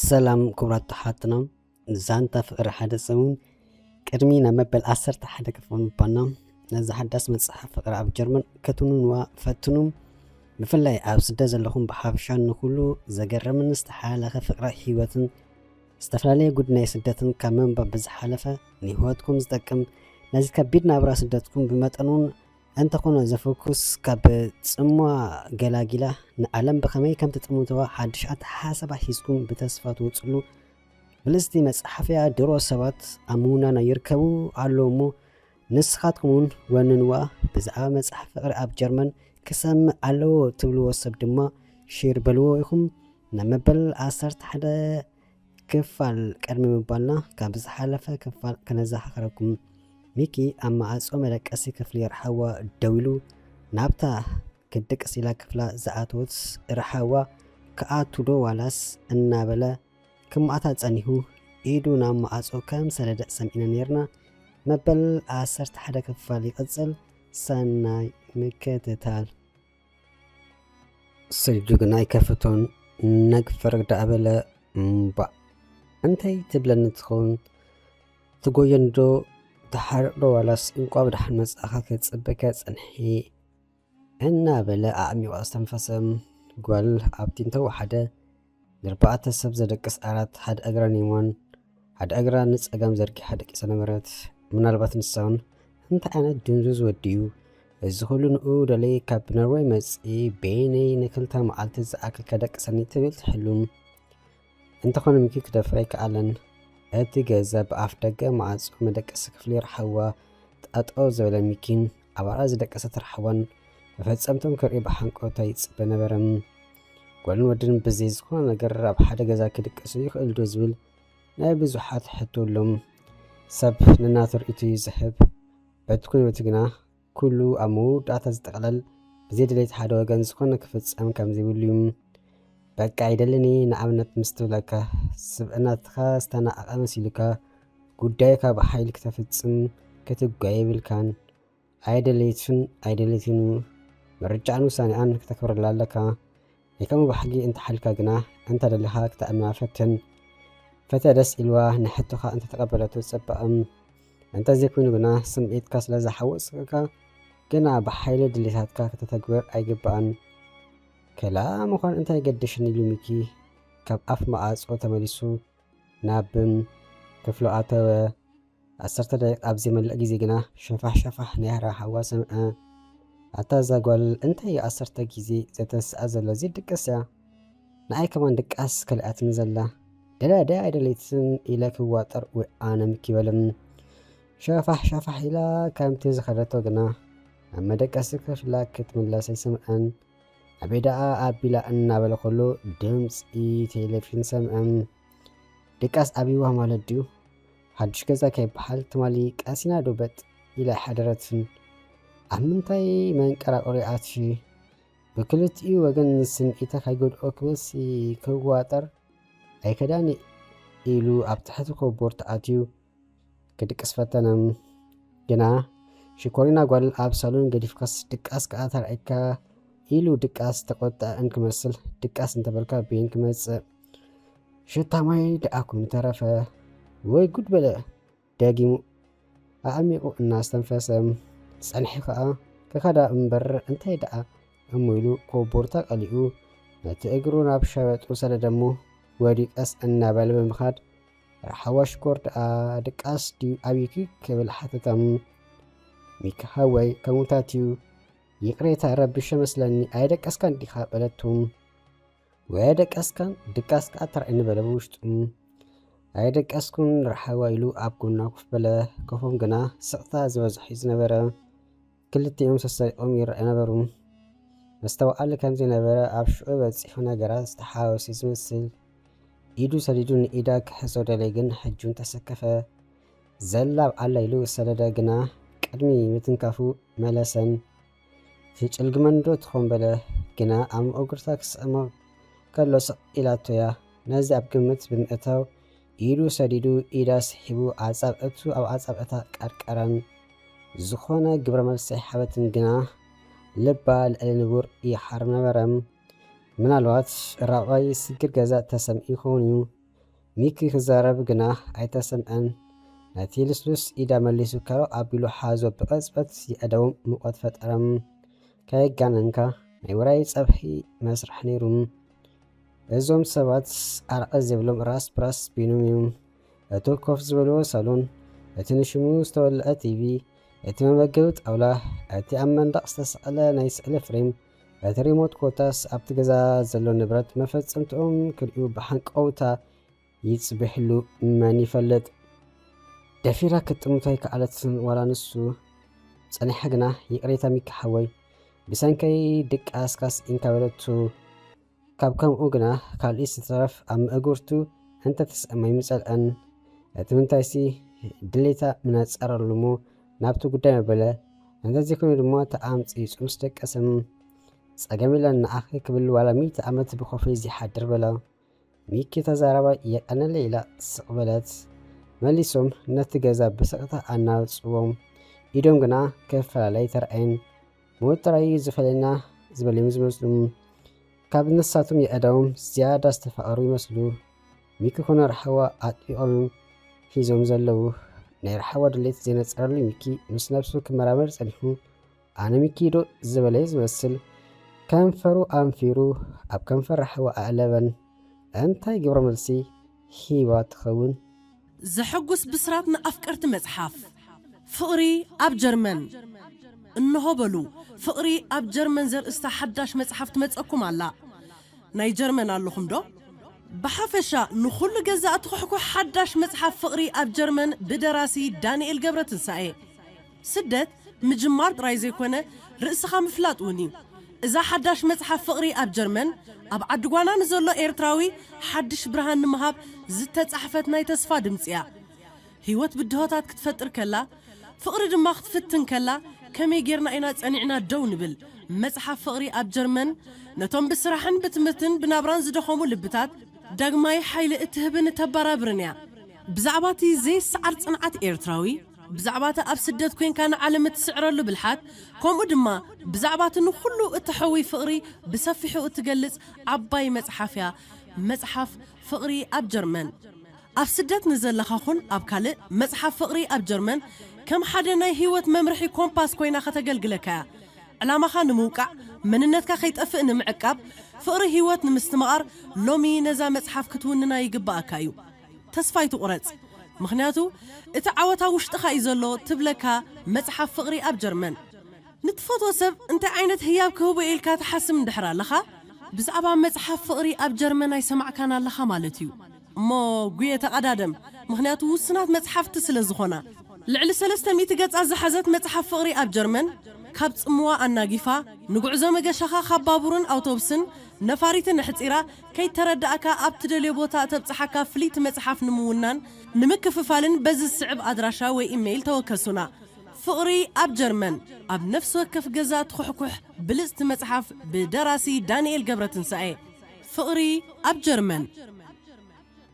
ሰላም ክብራት ተሓትና ዛንታ ፍቅሪ ሓደ ሰሙን ቅድሚና መበል 11 ክፍል ምባልና ነዚ ሓዳስ መጽሓፍ ፍቅሪ ኣብ ጀርመን ከትኑንዋ ፈትኑም ብፍላይ ኣብ ስደት ዘለኹም ብሓፈሻ ንኩሉ ዘገረምን ዝተሓላለኸ ፍቅሪ ህይወትን ዝተፈላለዩ ጉዳይ ስደትን ካብ መንባብ ብዝሓለፈ ንህይወትኩም ዝጠቅም ነዚ ከቢድ ናብራ ስደትኩም ብመጠኑን እንተኾነ ዘፎኩስ ካብ ጽሟ ገላጊላ ንዓለም ብኸመይ ከም ትጥሙተዋ ሓድሽ ኣተሓሳስባ ሒዝኩም ብተስፋ ትወጽሉ ብልስቲ መጽሓፍያ ድሮ ሰባት ኣሙናና ይርከቡ ኣሎሞ ንስኻትኩምን ወንንዋ ብዛዕባ መጽሓፍ ፍቅሪ ኣብ ጀርመን ክሰምዕ ኣለዎ ትብልዎ ሰብ ድማ ሼር በልዎ ኢኹም ንመበል 11 ክፋል ቀድሚ ምባልና ካብ ዝሓለፈ ክፋል ከነዘኻኽረኩም ሚኪ ኣማ ኣጾ መለቀሲ ክፍሊ ረሓዋ ደዊሉ ናብታ ክድቅስ ኢላ ክፍላ ዝኣተወት ረሓዋ ከኣቱዶ ዋላስ እናበለ ክማእታ ጸኒሁ ኢዱ ናብ ማዕጾ ከም ሰለደ ሰሚዕና ነርና መበል 11 ክፋል ይቕጽል ሰናይ ምክትታል ስልጁግናይ ከፍቶን ነግፈር ዳበለ እምባ እንታይ ትብለኒ ትኸውን ትጎየንዶ ተሓርዶ ዋላስ እንቋብ ዳሕን መጽኣኻ ክጽበከ ጸንሒ እናበለ ኣዕሚቑ ኣስተንፈሰም ጓል ኣብቲ እንተወሓደ ንርባዕተ ሰብ ዘደቅስ ዓራት ሓደ እግራ ኒሞን ሓደ እግራ ንጸጋም ዘርጊሓ ደቂሳ ነበረት ምናልባት ንሳውን እንታይ ዓይነት ድንዙዝ ወዲኡ እዚ ኩሉ ንኡ ደለይ ካብ ኖርዌይ መጽኢ ቤነይ ንክልተ መዓልቲ ዝኣክል ከደቅሰኒ ትብል ትሕሉም እንተኾነ ሚኪ ክደፍረ ኣይከኣለን እቲ ገዛ ብኣፍ ደገ ማዕጾ መደቀሲ ክፍሊ ረሓዋ ጠጠው ዝበለ ሚኪን ኣባራ ዝደቀሰት ረሓዋን መፈጸምቶም ክርኢ ብሓንቆታ ይጽበ ነበረም ጓልን ወድን ብዘይ ዝኾነ ነገር ኣብ ሓደ ገዛ ክድቀሱ ይኽእል ዶ ዝብል ናይ ብዙሓት ሕቶሎም ሰብ ንናቱ ርእቱ ይዝህብ በቲ ኩነቱ ግና ኩሉ ኣብ መውዳእታ ዝጠቕለል ብዘይ ድሌት ሓደ ወገን ዝኾነ ክፍጸም ከም ዘይብሉ እዩ በቃ አይደለኒ ንኣብነት ምስትብለካ ስብዕናትካ ዝተናቐቐ መሲሉካ ጉዳይካ ብሓይሊ ክተፍጽም ክትጓየ ይብልካን ኣይደለይትን ምርጫን ውሳኔኣን ክተክብረላ ኣለካ ይከም ብሕጊ እንተሓልካ ግና እንተ ደሊኻ ክተኣምና ፈተ ደስ ኢልዋ ንሕቶኻ እንተ ተቐበለቶ ጽባቕም እንተ ዘይኮይኑ ግና ስምዒትካ ስለ ዝሓወፅካ ግና ብሓይሊ ድሌታትካ ክተተግበር ኣይግባእን ከላም እኳን እንታይ ገድሽን ኢሉ ሚኪ ካብ ኣፍ ማዕጾ ተመሊሱ ናብ ክፍሉ ኣተወ 10 ደቂቃ ኣብ ዘይመልእ ጊዜ ግና ሸፋሕ ናይ ረሓዋ ሰምዐ ኣታ ዛጓል እንታይ 10 ጊዜ ዘተስኣ ዘሎ ድቅስ እያ ንኣይ ከማን ድቃስ ከልኣትን ዘላ ደዳ ኣይደለይትን ኢለ ክዋጠር ወይ ኣነ ሚኪ በለም ሸፋሕ ኢላ ከምቲ ዝኸደቶ ግና ኣብ መደቀሲ ክፍላ ክትምላስ ኣይሰምዐን ኣቤዳኣ ኣቢላ እናበለ ከሎ ድምፂ ቴሌቪዥን ሰምዐም ድቃስ ኣብይዋ ማለት ድዩ ሓድሽ ገዛ ከይበሃል ትማሊ ቃሲና ዶበጥ ኢላ ሓደረትን ኣብ ምንታይ መንቀራቆሪ ኣትሺ ብክልቲኡ ወገን ስምዒታ ካይጎድኦ ክበሲ ክዋጠር ኣይከዳኒ ኢሉ ኣብ ትሕቲ ኮቦር ተኣትዩ ክድቅስ ፈተነም ግና ሽኮሪና ጓል ኣብ ሳሎን ገዲፍካስ ድቃስ ከዓ ተርኣይካ ኢሉ ድቃስ ተቆጣእን ክመስል ድቃስ እንተበልካ ቤን ክመጽእ ሽታማይ ደኣ ኮይኑ ተረፈ ወይ ጉድ በለ ደጊሙ ኣዕሚቑ እናስተንፈሰም ጸንሒ ከዓ ከካዳ እምበር እንታይ ደኣ እሞኢሉ ኮቦርታ ቀሊኡ ነቲ እግሩ ናብ ሸበጡ ሰደደሞ ወዲቀስ እናበለ ብምኻድ ረሓዋ ሽኮር ደኣ ድቃስ ድዩ ኣብይኪ ክብል ሓተቶም ሚካሃወይ ከሙታትዩ ይቅሬታ ረብሽ መስለኒ ኣይደቀስካን ዲኻ በለቱም ወይ ደቀስካን ድቃስ ከዓ ተርአይኒ በለ ብውሽጡም ኣይደቀስኩን ረሓዋ ኢሉ ኣብ ጎና ኮፍ በለ ከፎም ግና ስቕታ ዝበዝሑ ዝነበረ ክልቲኦም ሰሰሪቖም ይርአ ነበሩ መስተዋዕሊ ከምዚ ነበረ ኣብ ሽዑ በፂሑ ነገራት ዝተሓወሲ ዝመስል ኢዱ ሰዲዱ ንኢዳ ክሕዞ ደለይ ግን ሕጁን ተሰከፈ ዘላብ ኣላ ኢሉ ሰለደ ግና ቅድሚ ምትንካፉ መለሰን ትጭልግመንዶ ትኾን በለ ግና ኣብ እግርታ ክስእሞ ከሎ ስቕ ኢላቶያ ነዚ ኣብ ግምት ብምእታው ኢዱ ሰዲዱ ኢዳ ስሒቡ ኣጻብዕቱ ኣብ ኣጻብዕታ ቀርቀረን ዝኾነ ግብረ መልሲ ሓበትን ግና ልባ ልዕሊ ንቡር ይሓርም ነበረም ምናልባት ራቓይ ስግር ገዛ ተሰምዒ ይኸውን እዩ ميكي خزارب جنا أيتسمعن نتيلسلس إذا مليسو كارو أبيلو حازو بقصبت يأدوم مقود فترم كاي جاننكا نيوراي صبحي مسرح نيروم እዞም ሰባት ኣርቀ ዘብሎም ራስ ፕራስ ቢኖሚዮም እቶ ኮፍ ዝበሎ ሳሎን እቲ ንሽሙ ዝተወልዐ ቲቪ እቲ መመገቢ ጣውላ እቲ ኣብ መንደቕ ዝተሰቕለ ናይ ስእሊ ፍሬም እቲ ሪሞት ኮታስ ኣብቲ ገዛ ዘሎ ንብረት መፈጸምቲኦም ክልኡ ብሓንቀውታ ይጽብሕሉ መን ይፈልጥ ደፊራ ክትጥምታይ ከኣለት ዋላ ንሱ ጸኒሐ ግና ይቕሬታ ሚካሓወይ ብሰንከይ ድቃስካስ ኢንካበለቱ ካብ ከምኡ ግና ካልእ ዝተረፍ ኣብ ምእጉርቱ እንተ ተሰማይ ምጸልአን እቲ ምንታይሲ ድሌታ ምነጸረሉሙ ናብቲ ጉዳይ መበለ እንደዚህ ኮይኑ ድማ ተኣምፂ ምስ ደቀሰም ጸገሚለን ንኣኺ ክብል ዋላ 100 ዓመት ብኮፌ ዝሓድር በላ ሚኪ ተዛረባ የቀነለ ኢላ ስቕበለት መሊሶም ነቲ ገዛ ብስቕታ ኣናውፅዎም ኢዶም ግና ከፈላለይ ተርአይን ሞተራይ ዝፈለና ዝበለም ዝመስሉ ካብ ንሳቱም የእዳዎም ዝያዳ ዝተፋቀሩ ይመስሉ ሚኪ ኮነ ረሓዋ ኣጥቢቖም ሒዞም ዘለዉ ናይ ረሓዋ ድሌት ዘይነፀረሉ ሚኪ ምስ ነብሱ ክመራመር ጸኒሑ ኣነ ሚኪ ዶ ዝበለይ ዝመስል ከንፈሩ ኣንፊሩ ኣብ ከንፈር ረሓዋ ኣዕለበን እንታይ ግብረ መልሲ ሂባ ትኸውን زحقس بسرات نأفكرت مزحف فقري أب جرمن إنه بلو فقري أب جرمن زر استحداش مزحف تمزقكم على ناي جرمن اللهم دو بحفشة نخل جزاء تخحكو حداش مزحف فقري أب جرمن بدراسي دانيال جبرة الساعي سدت مجمارت رايزي كونه رئيسها مفلاتوني إذا حداش مزحف فقري أب جرمن أب عدوانا نزولو إيرتراوي حدش برهان نمهاب زتت صحفتنا يتسفى دمسيا هيوت بدهوتات كتفتر كلا فقري دماغ تفتن كلا كمي جيرنا إنا تسانعنا دو نبل مزحف فقري أب جرمن نتوم بسرحن بتمتن بنابران زدخومو لبتات داقماي حيل اتهبن تبارا برنيا بزعباتي زي سعر صنعات إيرتراوي بزعبات أب سدت كوين كان علامة سعرلو بالحات كوم قدما بزعبات إنه كله التحوي فقري بسفحه وتجلس عباي مزحفيا مزحف فقري أب جرمن أب سدت نزل لخاخون أب كالي مزحف فقري أب جرمن كم حدا ناي هيوت ممرحي كومباس كوينا خاتجلجلكا علامة خان موقع من النتكا خيت أفقن معقب فقري هيوت نمستمقر لومي نزا مزحف كتوننا يقبا كايو تسفايتو قرص مخنياتو اتعاوتا وشتخا يزلو تبلكا مزحف فقري أب جرمن نتفوتو سب انت عينت هياب كهوبو إلكا تحسم دحرا لخا بزعبا مزحف فقري أب جرمن يسمع كان لخا مالتيو مو قوية تقدادم مخنياتو وسنات مزحف تسل الزخونا لعل 300 قص زحزت مزحف فقري أب جرمن كابت اموا الناقفة نقعزو مقشخا خبابورن أوتوبسن نفاريتن حتيرا كي تردأكا أبتدلي بوتا تبصحكا فليت مزحف نمونان نمكففالن بز السعب أدراشا وإيميل توكسونا فقري أب جرمن أب نفس وكف قزات خحكح بلست مزحف بدراسي دانيال جبرة سعي فقري أب جرمن